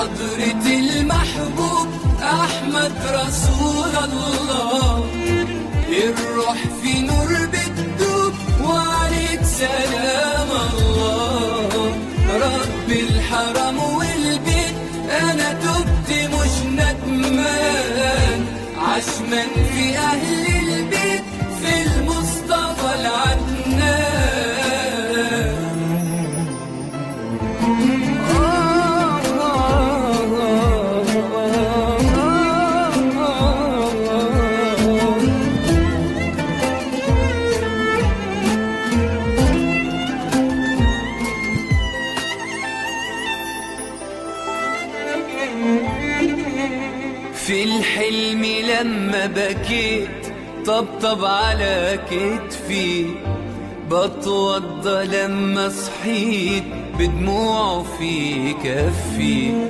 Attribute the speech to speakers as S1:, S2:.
S1: حضرة المحبوب أحمد رسول الله، الروح في نور بتدوب وعليك سلام الله. رب الحرم والبيت أنا تبت مش ندمان، عشمان في أهل البيت في المصطفى العدنان. في الحلم لما بكيت طبطب على كتفي، بتوضى لما صحيت بدموعه في كفي.